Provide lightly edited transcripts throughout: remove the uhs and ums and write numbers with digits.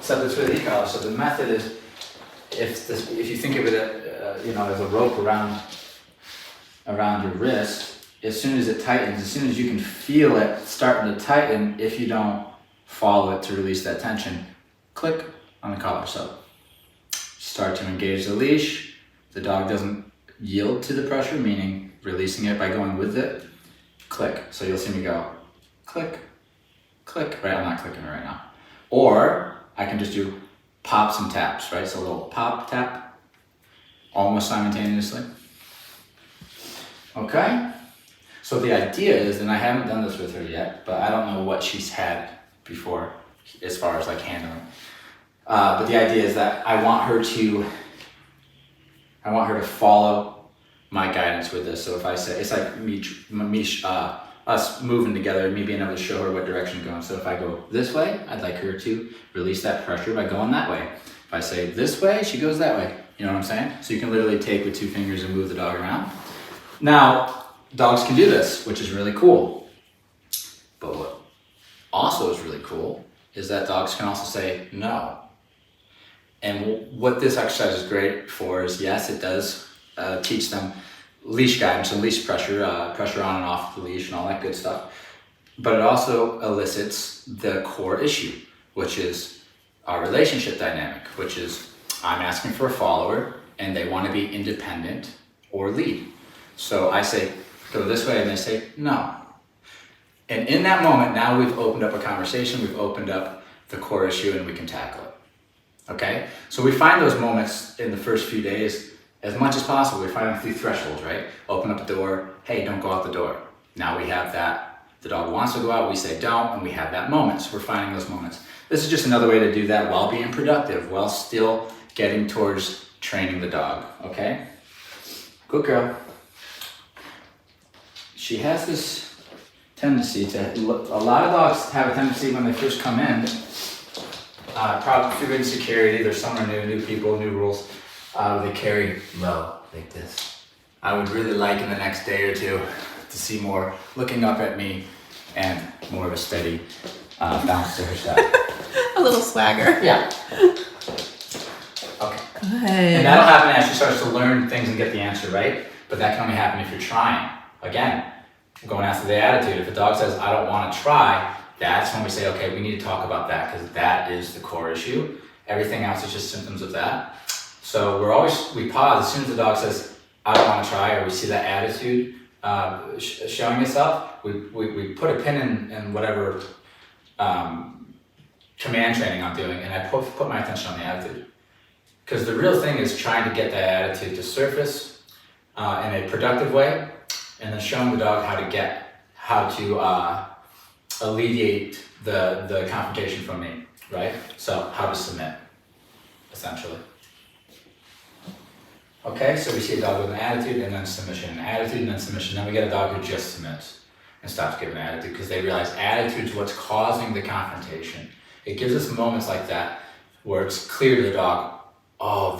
except it's with e-collar. So the method is, if you think of it, as a rope around your wrist, as soon as it tightens, as soon as you can feel it starting to tighten, if you don't follow it to release that tension, click on the collar. So start to engage the leash. The dog doesn't yield to the pressure, meaning releasing it by going with it. Click. So you'll see me go click, click. Right, I'm not clicking right now. Or I can just do pops and taps, right? So a little pop, tap, almost simultaneously. Okay? So the idea is, and I haven't done this with her yet, but I don't know what she's had before as far as like handling. But the idea is that I want her to follow my guidance with this. So if I say, it's like us moving together, me being able to show her what direction to go in. So if I go this way, I'd like her to release that pressure by going that way. If I say this way, she goes that way. You know what I'm saying? So you can literally take with 2 fingers and move the dog around. Now, dogs can do this, which is really cool. But what also is really cool is that dogs can also say no. And what this exercise is great for is, yes, it does teach them leash guidance and leash pressure, pressure on and off the leash and all that good stuff. But it also elicits the core issue, which is our relationship dynamic, which is I'm asking for a follower and they want to be independent or lead. So I say, go this way, and they say, no. And in that moment, now we've opened up a conversation, we've opened up the core issue, and we can tackle it. Okay? So we find those moments in the first few days as much as possible. We find them through thresholds, right? Open up the door, hey, don't go out the door. Now we have that. The dog wants to go out, we say don't, and we have that moment. So we're finding those moments. This is just another way to do that while being productive, while still getting towards training the dog, okay? Good girl. She has this tendency to, a lot of dogs have a tendency when they first come in, probably through insecurity, there's someone new people, new rules, they carry low like this. I would really like in the next day or two to see more looking up at me and more of a steady bounce to her step. A little swagger. Yeah. Okay. Good. And that'll happen as she starts to learn things and get the answer right, but that can only happen if you're trying. Again, going after the attitude. If a dog says, I don't want to try, that's when we say, okay, we need to talk about that because that is the core issue. Everything else is just symptoms of that. So we pause as soon as the dog says, I don't want to try, or we see that attitude showing itself, we put a pin in whatever command training I'm doing, and I put my attention on the attitude. Because the real thing is trying to get that attitude to surface in a productive way, and then showing the dog how to alleviate the confrontation from me, right? So how to submit, essentially. Okay, so we see a dog with an attitude and then submission, an attitude and then submission. Then we get a dog who just submits and stops giving an attitude because they realize attitude is what's causing the confrontation. It gives us moments like that where it's clear to the dog, oh,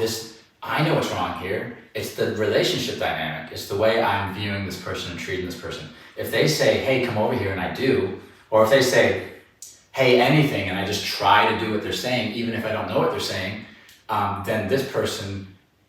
I know what's wrong here. It's the relationship dynamic. It's the way I'm viewing this person and treating this person. If they say, hey, come over here, and I do, or if they say, hey, anything, and I just try to do what they're saying, even if I don't know what they're saying, then this person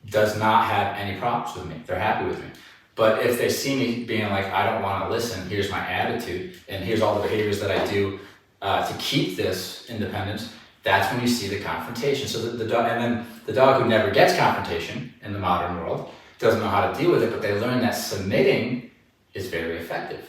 does not have any problems with me. They're happy with me. But if they see me being like, I don't want to listen, here's my attitude, and here's all the behaviors that I do to keep this independence, that's when you see the confrontation. So the dog, and then the dog who never gets confrontation in the modern world doesn't know how to deal with it, but they learn that submitting is very effective.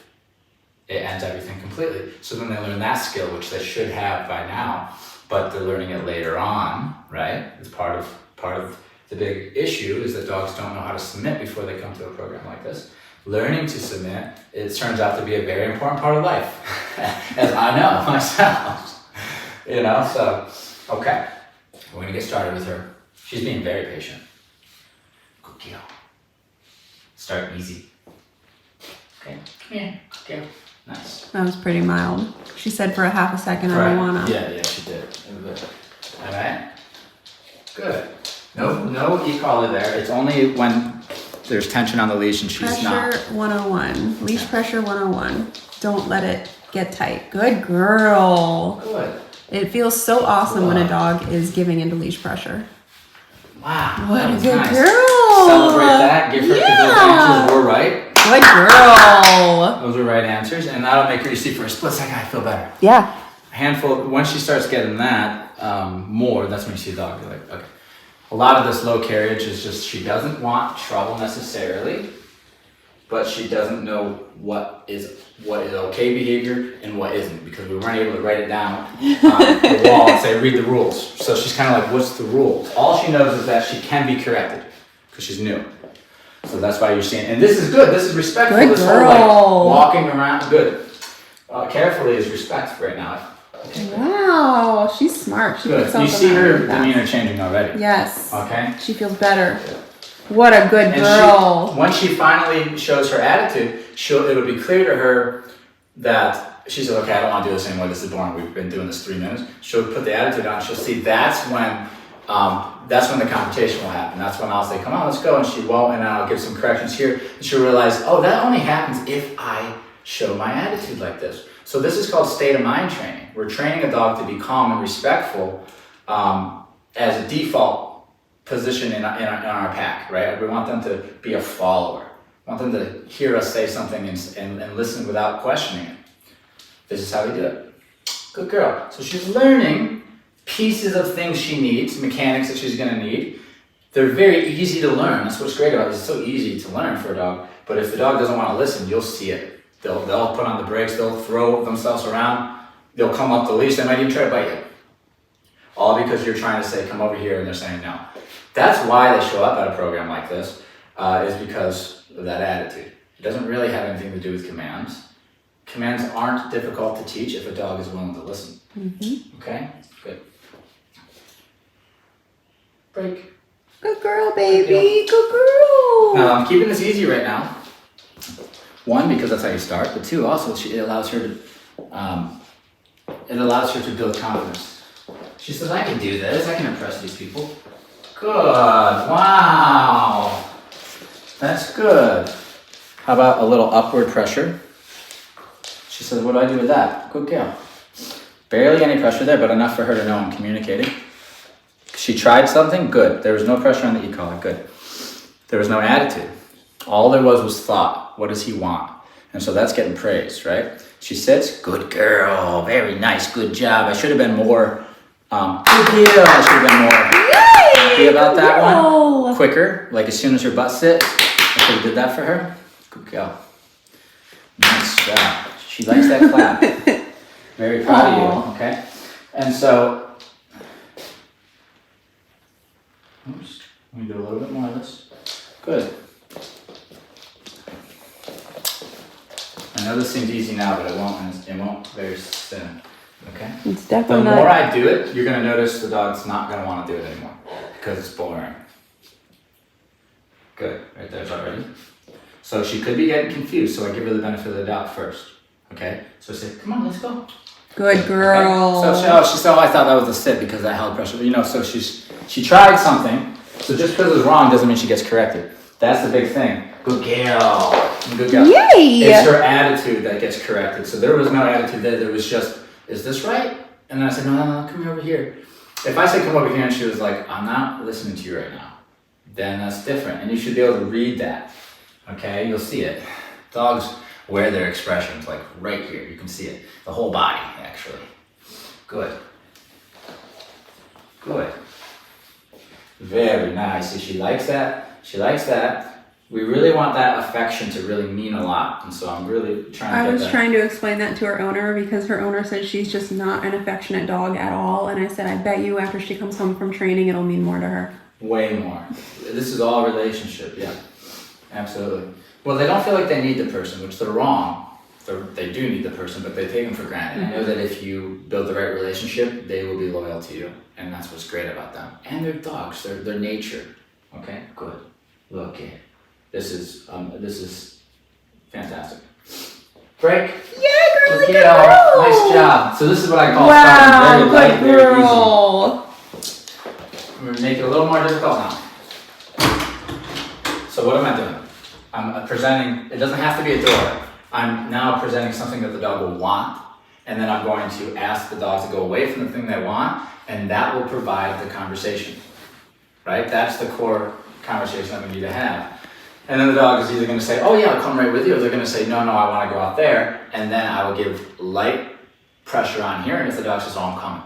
It ends everything completely. So then they learn that skill, which they should have by now, but they're learning it later on, right? It's part of the big issue is that dogs don't know how to submit before they come to a program like this. Learning to submit, it turns out to be a very important part of life, as I know myself. You know, so, okay, we're gonna get started with her. She's being very patient. Good girl. Start easy. Okay, come here, good girl. Nice. That was pretty mild. She said for a half a second, I don't wanna. Yeah, she did. All right, good. No e-collar there. It's only when there's tension on the leash and she's not. Pressure 101. Leash pressure 101. Don't let it get tight. Good girl. Good. It feels so awesome when a dog is giving into leash pressure. Wow. What that a was good nice. girl. Celebrate that. Give her because those answers were right. Good girl. Those were right answers, and that'll make her, you see, for a split second, I feel better. Yeah. A handful, once she starts getting that more, that's when you see the dog be like, okay. A lot of this low carriage is just she doesn't want trouble necessarily, but she doesn't know what is okay behavior and what isn't, because we weren't able to write it down on the wall and say, read the rules. So she's kind of like, what's the rules? All she knows is that she can be corrected because she's new. So that's why you're seeing, and this is good. This is respectful. Good this girl. whole like walking around, good. Carefully is respect right now. Okay. Wow, she's smart. She Good. You see her demeanor changing already. Yes. Okay. She feels better. What a good And girl. once she finally shows her attitude, it'll be clear to her that she says, okay, I don't want to do this anymore. This is boring. We've been doing this 3 minutes. She'll put the attitude on. She'll see that's when the confrontation will happen. That's when I'll say, come on, let's go. And she won't, and I'll give some corrections here. And she'll realize, oh, that only happens if I show my attitude like this. So this is called state of mind training. We're training a dog to be calm and respectful as a default position in our pack, right? We want them to be a follower. We want them to hear us say something and listen without questioning it. This is how we do it. Good girl. So she's learning pieces of things she needs, mechanics that she's going to need. They're very easy to learn. That's what's great about it. It's so easy to learn for a dog. But if the dog doesn't want to listen, you'll see it. They'll put on the brakes. They'll throw themselves around. They'll come up the leash. They might even try to bite you. All because you're trying to say, come over here, and they're saying no. That's why they show up at a program like this, is because of that attitude. It doesn't really have anything to do with commands. Commands aren't difficult to teach if a dog is willing to listen. Mm-hmm. Okay? Good. Break. Good girl, baby. Good girl. Now, I'm keeping this easy right now. 1, because that's how you start, but 2, also, it allows her to build confidence. She says, I can do this. I can impress these people. Good. Wow. That's good. How about a little upward pressure? She says, what do I do with that? Good girl. Barely any pressure there, but enough for her to know I'm communicating. She tried something? Good. There was no pressure on the e-collar. Good. There was no attitude. All there was thought. What does he want? And so that's getting praised, right? She sits. Good girl. Very nice. Good job. I should have been more, good deal. I should have been more happy about that one. Quicker. Like as soon as her butt sits. I could have did that for her. Good girl. Nice job. She likes that clap. Very proud of you. Okay? And so, oops. Let me do a little bit more of this. Good. I know this seems easy now, but it won't very soon. Okay? It's definitely the more I do it, you're gonna notice the dog's not gonna want to do it anymore because it's boring. Good. Right there's already. So she could be getting confused, so I give her the benefit of the doubt first. Okay? So I say, come on, let's go. Good girl. Okay? So she said, oh, I thought that was a sit because I held pressure. You know, so she tried something. So just because it's wrong doesn't mean she gets corrected. That's the big thing. Good girl. Good girl. Yay! It's her attitude that gets corrected. So there was no attitude there. There was just, is this right? And then I said, no, come over here. If I say come over here and she was like, I'm not listening to you right now, then that's different. And you should be able to read that. Okay? You'll see it. Dogs wear their expressions like right here. You can see it. The whole body, actually. Good. Good. Very nice. See, she likes that. She likes that. We really want that affection to really mean a lot. And so I'm really trying to I get was that. trying to explain that to her owner because her owner said she's just not an affectionate dog at all. And I said, I bet you after she comes home from training, it'll mean more to her. Way more. This is all relationship. Yeah, absolutely. Well, they don't feel like they need the person, which they're wrong. They do need the person, but they take them for granted. I know that if you build the right relationship, they will be loyal to you. And that's what's great about them. And they're dogs. They're nature. Okay, good. Look here. This is fantastic. Break. Yeah, girly, good girl. girl. Nice job. So this is what I call wow, starting very light, good very girl. easy. I'm going to make it a little more difficult now. So what am I doing? I'm presenting, it doesn't have to be a door. I'm now presenting something that the dog will want. and then I'm going to ask the dogs to go away from the thing they want, and that will provide the conversation, right? That's the core conversation that we need to have. And then the dog is either going to say, oh yeah, I'll come right with you, or they're going to say, no, I want to go out there, and then I will give light pressure on here, and if the dog says, oh, I'm coming.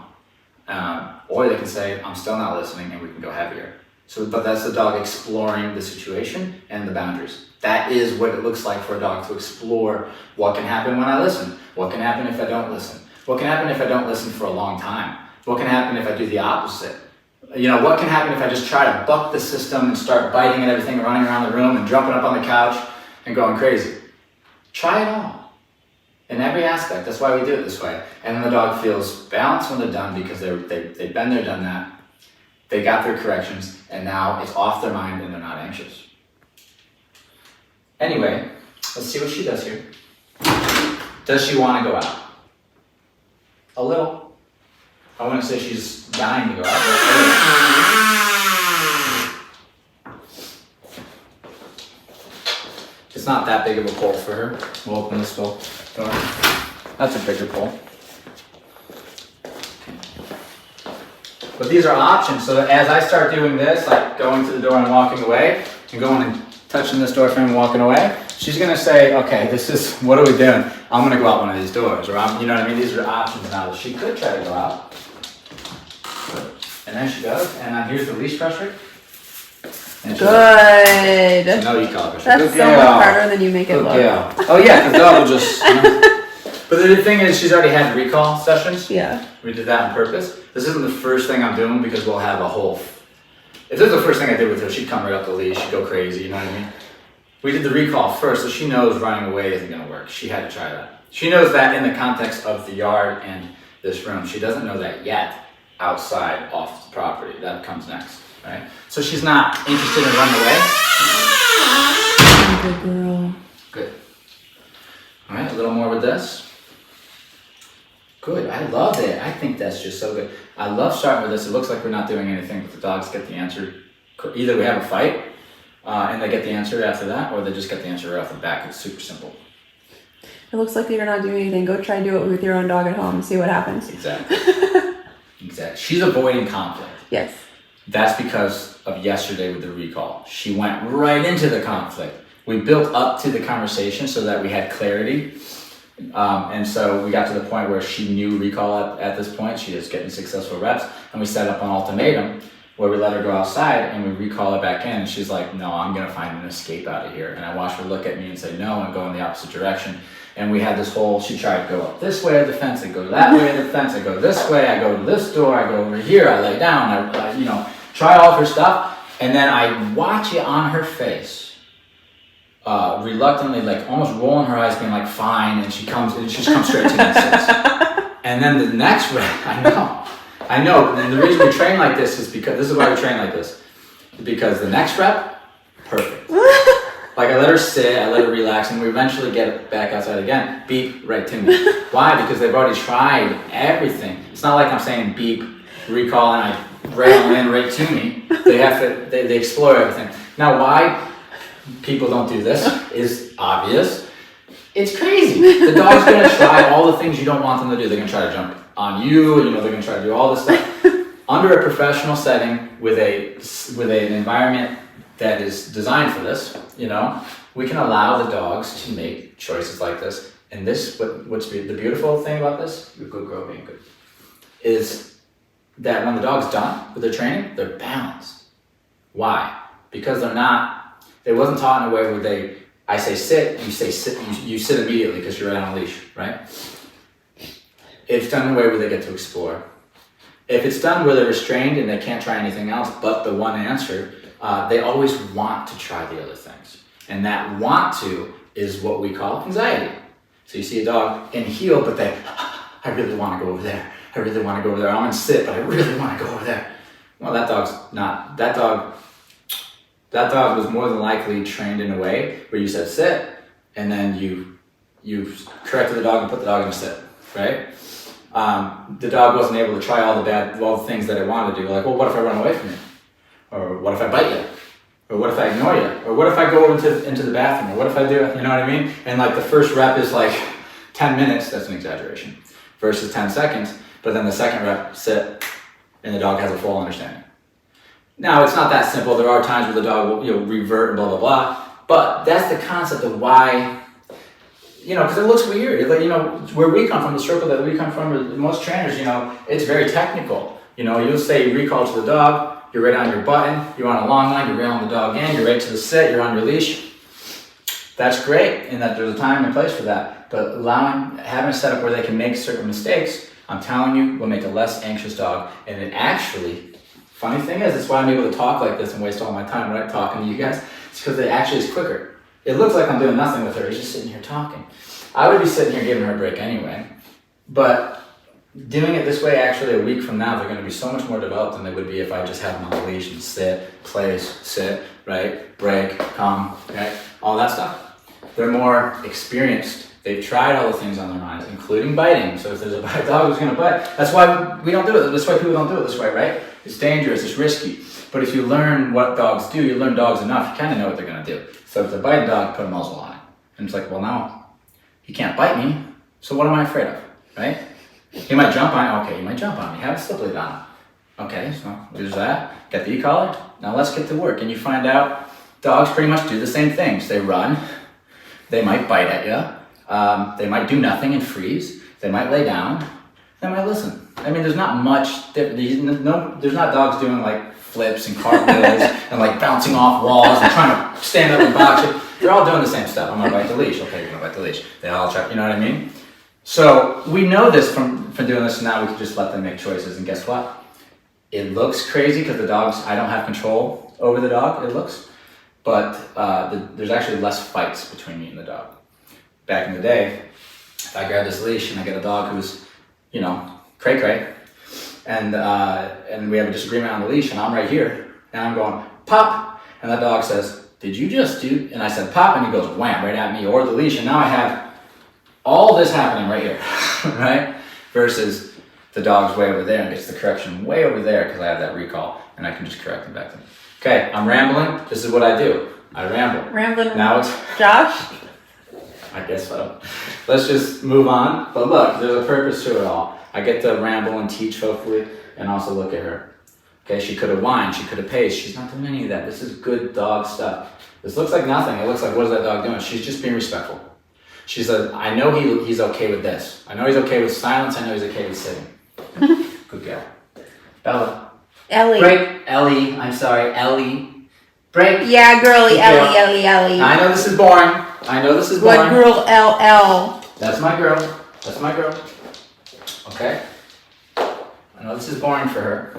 Or they can say, I'm still not listening, and we can go heavier. So, but that's the dog exploring the situation and the boundaries. That is what it looks like for a dog to explore what can happen when I listen. What can happen if I don't listen? What can happen if I don't listen for a long time? What can happen if I do the opposite? What can happen if I just try to buck the system and start biting at everything, running around the room and jumping up on the couch and going crazy? Try it all. In every aspect. That's why we do it this way. And then the dog feels balanced when they're done because they've been there, done that. They got their corrections, and now it's off their mind and they're not anxious. Anyway, let's see what she does here. Does she want to go out? A little. I wouldn't say she's dying to go out. It's not that big of a pull for her. We'll open this door. That's a bigger pull. But these are options, so that as I start doing this, like going to the door and walking away, and going and touching this door frame and walking away, she's gonna say, okay, what are we doing? I'm gonna go out one of these doors, or you know what I mean? These are options now that she could try to go out. And there she goes, and then here's the leash pressure. Good. No e-collar pressure. That's so much harder than you make it look. Yeah. Oh yeah, because dog will just. But the thing is, she's already had recall sessions. Yeah. We did that on purpose. This isn't the first thing I'm doing because we'll have a whole. If this was the first thing I did with her, she'd come right up the leash, she'd go crazy, you know what I mean? We did the recall first, so she knows running away isn't going to work. She had to try that. She knows that in the context of the yard and this room. She doesn't know that yet outside off the property. That comes next, right? So she's not interested in running away. Good girl. Good. All right, a little more with this. Good, I love it. I think that's just so good. I love starting with this. It looks like we're not doing anything, but the dogs get the answer. Either we have a fight, and they get the answer after that, or they just get the answer right off the bat. It's super simple. It looks like you're not doing anything. Go try and do it with your own dog at home and see what happens. Exactly. Exactly. She's avoiding conflict. Yes. That's because of yesterday with the recall. She went right into the conflict. We built up to the conversation so that we had clarity. And so we got to the point where she knew recall at this point. She is getting successful reps, and we set up an ultimatum where we let her go outside and we recall her back in, and she's like, no, I'm gonna find an escape out of here. And I watched her look at me and say no and go in the opposite direction. And we had this whole, she tried to go up this way of the fence, I go that way of the fence, I go this way, I go to this door, I go over here, I lay down, I try all of her stuff, and then I watch it on her face. Reluctantly, like almost rolling her eyes, being like, fine, and she just comes straight to me and sits. And then the next rep, I know, and the reason we train like this is because, this is why we train like this, because the next rep, perfect. Like I let her sit, I let her relax, and we eventually get back outside again, beep, right to me. Why? Because they've already tried everything. It's not like I'm saying beep, recall, and I rail in right to me. They explore everything. Now why people don't do this is obvious. It's crazy. The dog's gonna try all the things you don't want them to do. They're gonna try to jump on you, they're gonna try to do all this stuff. Under a professional setting with an environment that is designed for this, we can allow the dogs to make choices like this. And this, what's the beautiful thing about this, good girl being good, is that when the dog's done with their training, they're balanced. Why? Because they wasn't taught in a way where I say sit, you say sit, you sit immediately because you're right on a leash, right? It's done in a way where they get to explore. If it's done where they're restrained and they can't try anything else but the one answer, they always want to try the other things. And that want to is what we call anxiety. So you see a dog in heel, but I really want to go over there. I really want to go over there. I'm going to sit, but I really want to go over there. Well, that dog was more than likely trained in a way where you said sit, and then you corrected the dog and put the dog in a sit, right? The dog wasn't able to try all the things that it wanted to do. Like, well, what if I run away from you? Or what if I bite you? Or what if I ignore you? Or what if I go into the bathroom? Or what if I do, you know what I mean? And like the first rep is like 10 minutes, that's an exaggeration. versus 10 seconds, but then the second rep, sit, and the dog has a full understanding. Now, it's not that simple. There are times where the dog will revert and blah, blah, blah, but that's the concept of why, because it looks weird. Where we come from, the circle that we come from, most trainers, it's very technical. You'll say recall to the dog, you're right on your button, you're on a long line, you're reeling the dog in, you're right to the sit, you're on your leash. That's great, and that there's a time and place for that. But having a setup where they can make certain mistakes, I'm telling you, will make a less anxious dog. And it actually, funny thing is, that's why I'm able to talk like this and waste all my time talking to you guys. It's because it actually is quicker. It looks like I'm doing nothing with her. He's just sitting here talking. I would be sitting here giving her a break anyway. But doing it this way, actually, a week from now, they're going to be so much more developed than they would be if I just had them on the leash and sit, place, sit, right, break, come, right, all that stuff. They're more experienced. They've tried all the things on their minds, including biting. So if there's a dog who's going to bite, that's why we don't do it. That's why people don't do it this way, right? It's dangerous. It's risky. But if you learn what dogs do, you learn dogs enough, you kind of know what they're going to do. So if they're biting dog, put a muzzle on it. And it's like, well, now he can't bite me. So what am I afraid of, right? He might jump on me. Okay, he might jump on me. Have a slip lead on him. Okay, so there's that. Get the e-collar. Now let's get to work. And you find out dogs pretty much do the same things. They run. They might bite at you. They might do nothing and freeze. They might lay down. They might listen. I mean, there's not much. There's not dogs doing like flips and cartwheels and like bouncing off walls and trying to stand up and box you. They're all doing the same stuff. I'm gonna bite the leash. Okay, you're gonna bite the leash. They all try. You know what I mean? So we know this from doing this. Now we can just let them make choices. And guess what? It looks crazy because I don't have control over the dog. It looks. But there's actually less fights between me and the dog. Back in the day, if I grab this leash and I get a dog who's, cray-cray, and we have a disagreement on the leash, and I'm right here, and I'm going, pop, and that dog says, did you just do, and I said, pop, and he goes, wham, right at me, or the leash, and now I have all this happening right here, right? Versus the dog's way over there and gets the correction way over there because I have that recall, and I can just correct him back to me. Okay, I'm rambling. This is what I do. I ramble. Rambling. Now it's Josh? I guess so. Let's just move on. But look, there's a purpose to it all. I get to ramble and teach, hopefully, and also look at her. Okay, she could have whined. She could have paced. She's not doing any of that. This is good dog stuff. This looks like nothing. It looks like, what is that dog doing? She's just being respectful. She said, I know he's okay with this. I know he's okay with silence. I know he's okay with sitting. Good girl. Bella. Ellie. Break. Ellie. I'm sorry. Ellie. Break. Yeah, girly. Good Ellie, girl. Ellie. I know this is boring. What girl, LL? That's my girl. Okay? I know this is boring for her.